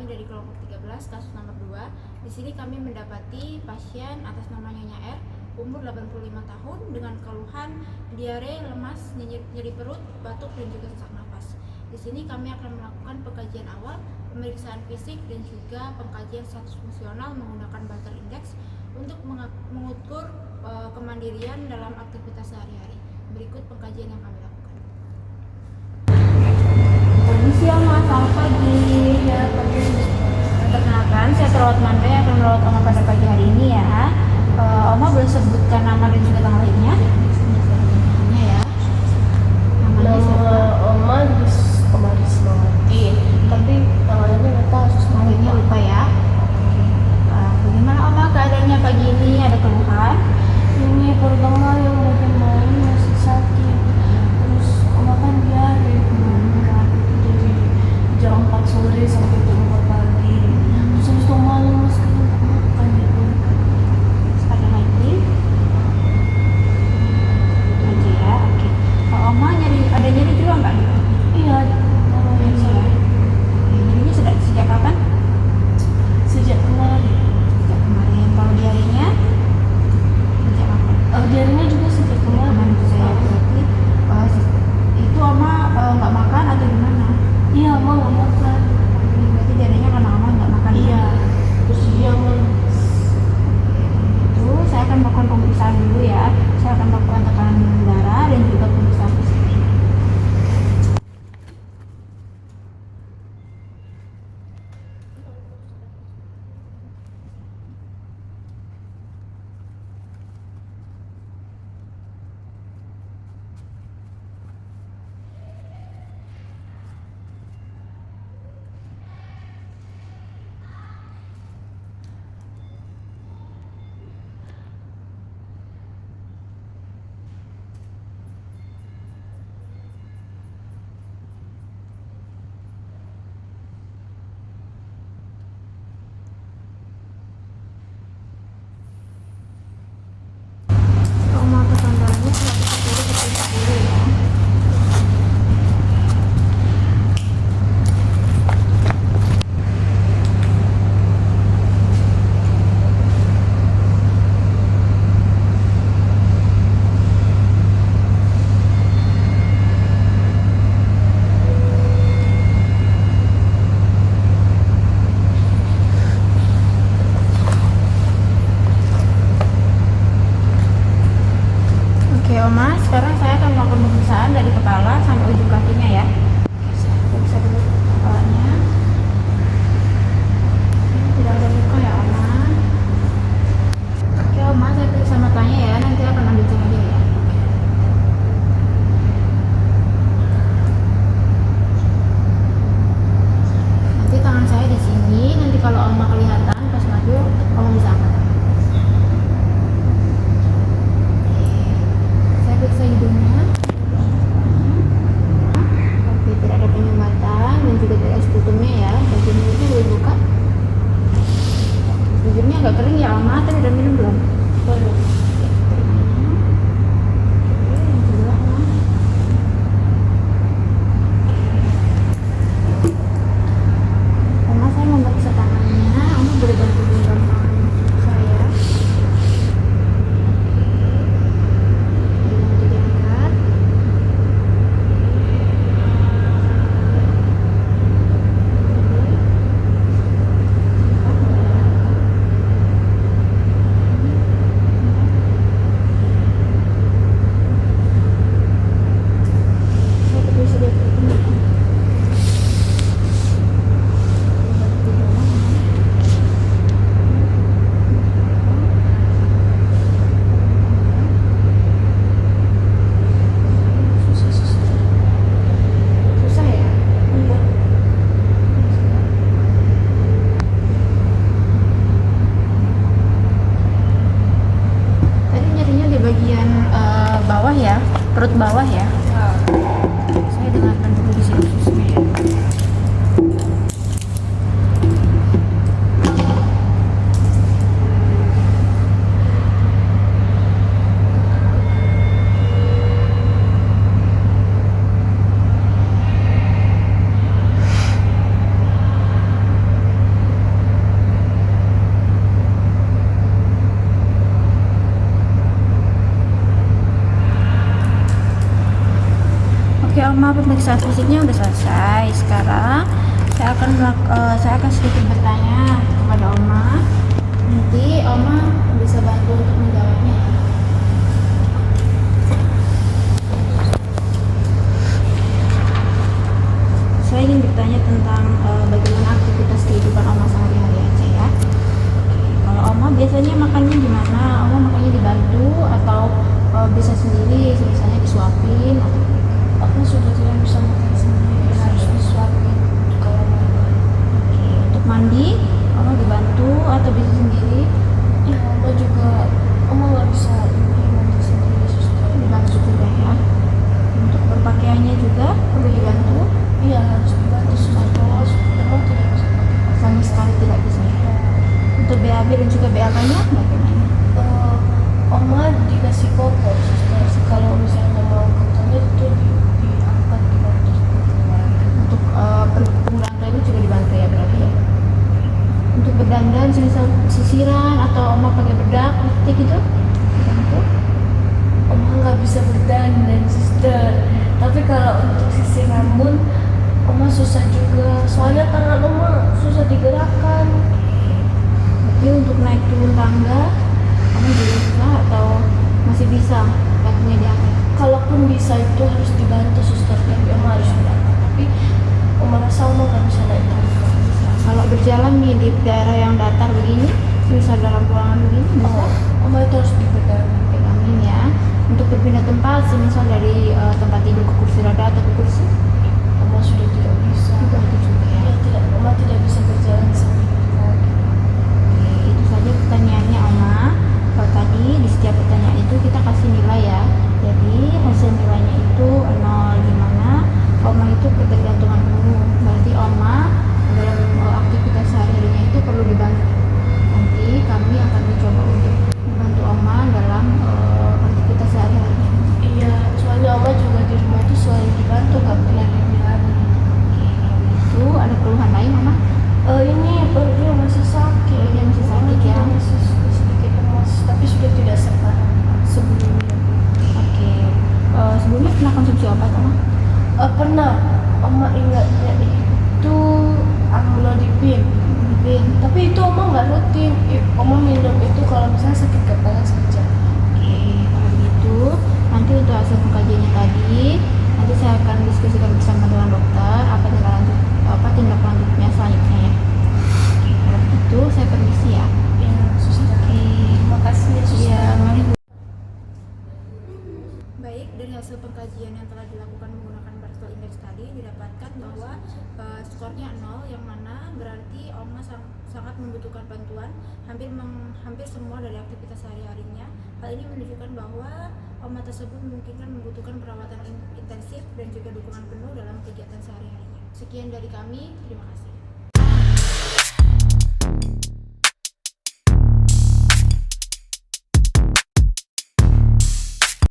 dari kelompok 13 kasus nomor 2. Di sini kami mendapati pasien atas nama Nyonya R, umur 85 tahun dengan keluhan diare, lemas, nyeri perut, batuk dan juga sesak nafas. Di sini kami akan melakukan pengkajian awal, pemeriksaan fisik dan juga pengkajian status fungsional menggunakan Bartter Index untuk mengukur kemandirian dalam aktivitas sehari-hari. Berikut pengkajian yang kami lakukan. Permisi Oma, selamat pagi. Ya, pagi. Perkenalkan, saya perawat Manda yang akan merawat Oma pada pagi hari ini ya. Oma boleh sebutkan nama dan juga tanggal lahirnya? Ya. Namanya siapa? Oma Rismawati. Tapi tanggalnya nggak tahu, Lahirnya lupa ya. Bagaimana Oma keadaannya pagi ini? Ada keluhan? Ini pertama yang bagian malam masih sakit. Terus Oma kan diare. Dari jam 4 sore sampai jam 4 pagi. Terus habis itu malam masih makan gitu. Ada lagi? Aja ya, oke. Oma ada nyeri juga nggak? Iya, namanya saya. Nyerinya sejak kapan? Sejak kemarin. Sejak kemarin. Kalau diarenya? Sejak kapan? Diarenya juga sejak kemarin. Saya berarti itu Oma nggak makan atau gimana? Iya, Oma nggak makan. Berarti diarenya karena Oma nggak makan. Iya. Terus dia Itu saya akan melakukan pemeriksaan dulu ya. Saya akan melakukan tekanan darah dan juga pemeriksaan fisik. Oma tekanan darahnya 110/40 ya. Oke Oma, sekarang saya akan melakukan pemeriksaan dari kepala sampai ujung kakinya ya. Saya periksa dulu kepalanya. Tidak ada luka ya Oma. Oke Oma, saya periksa matanya ya, nanti akan ambil cahaya ya. Nanti tangan saya di sini, nanti kalau Oma kelihatan pas maju, Oma bisa angkat. Saya periksa hidungnya. Oke, tidak ada penyumbatan dan juga tidak ada sekutumnya ya. Bagian mulutnya belum buka. Bibirnya agak kering ya Oma, tadi udah minum belum? Belum. Oke, yang sebelah Oma. Oma, saya mau periksa tangannya. Oma boleh bantu genggam tangan saya. Jangan diangkat. Saya permisi dia dulu. Susah ya? Iya. Tadi nyerinya di bagian bawah ya, perut bawah ya. Saya dengarkan dulu di sini susnya ya. Oke Oma, pemeriksaan fisiknya udah selesai. Sekarang saya akan sedikit bertanya kepada Oma. Nanti Oma bisa bantu untuk menjawabnya. Saya ingin bertanya tentang bagaimana aktivitas kehidupan Oma sehari-hari aja ya. Kalau Oma biasanya makannya gimana? Oma makannya dibantu atau bisa sendiri, misalnya disuapin? Aku sudah tidak bisa makan sendiri, harus disuapin kalau makan. Oke, untuk mandi Oma dibantu atau bisa sendiri? Ya, Oma juga, Oma nggak bisa ini mandi sendiri, suster. Dibantu juga ya. Untuk berpakaiannya juga perlu dibantu? Iya, harus dibantu suster. Kalau Oma tidak bisa pakai. Sama sekali tidak bisa ya. Untuk BAB dan juga BAK-nya bagaimana? Oma dikasih popok suster. Kalau misalnya mau ke toilet itu diangkat dibantu keluar. Untuk penggunaan toilet juga dibantu ya berarti ya. Untuk berdandan, semisal sisiran atau Oma pakai bedak, lipstick gitu dibantu? Oma nggak bisa berdandan suster. Tapi kalau untuk sisir rambut Oma susah juga. Soalnya tangan Oma susah digerakkan. Tapi untuk naik turun tangga Oma juga susah atau masih bisa kakinya diangkat? Kalaupun bisa itu harus dibantu suster, tapi Oma harus dibantu. Tapi Oma rasa Oma nggak bisa naik tangga. Kalau berjalan nih di daerah yang datar begini, misal dalam ruangan begini bisa Oma itu harus dipegangin. pegangin ya. Untuk berpindah tempat, semisal dari tempat tidur ke kursi roda atau ke kursi, Oma sudah tidak bisa. dibantu juga ya. Ya, tidak, Oma tidak bisa berjalan sambil kaki. Oke, itu saja pertanyaannya Oma. Kalau tadi di setiap pertanyaan itu kita kasih nilai ya. Jadi hasil nilainya itu 0 di mana Oma itu ketergantungan penuh. Berarti Oma dalam aktivitas sehari-harinya itu perlu dibantu. Nanti kami akan mencoba untuk membantu Oma dalam aktivitas sehari-harinya. Iya, soalnya Oma juga di rumah itu selalu dibantu, nggak pernah dibilangin. Oke, kalau gitu ada keluhan lain Oma? Ini perutnya masih sakit. Perutnya masih sakit ya? Masih sedikit lemas, tapi sudah tidak separah sebelumnya. Oke, sebelumnya pernah konsumsi obat Oma? Pernah, Oma ingatnya itu amlodipin. Tapi itu Oma nggak rutin. Oma minum itu kalau misalnya sakit kepala saja. Oke, kalau gitu nanti untuk hasil pengkajiannya tadi nanti saya akan diskusikan bersama dengan dokter apa tindak lanjutnya selanjutnya ya. Oke, kalau gitu saya permisi ya. Ya, suster. Oke, Terima kasih ya, suster. iya, mari. Baik, dari hasil pengkajian yang telah dilakukan menggunakan Barstow Index tadi didapatkan bahwa skornya 0, yang mana berarti Oma sangat membutuhkan bantuan hampir semua dari aktivitas sehari-harinya. Hal ini menunjukkan bahwa Oma tersebut memungkinkan membutuhkan perawatan intensif dan juga dukungan penuh dalam kegiatan sehari-harinya. Sekian dari kami, terima kasih.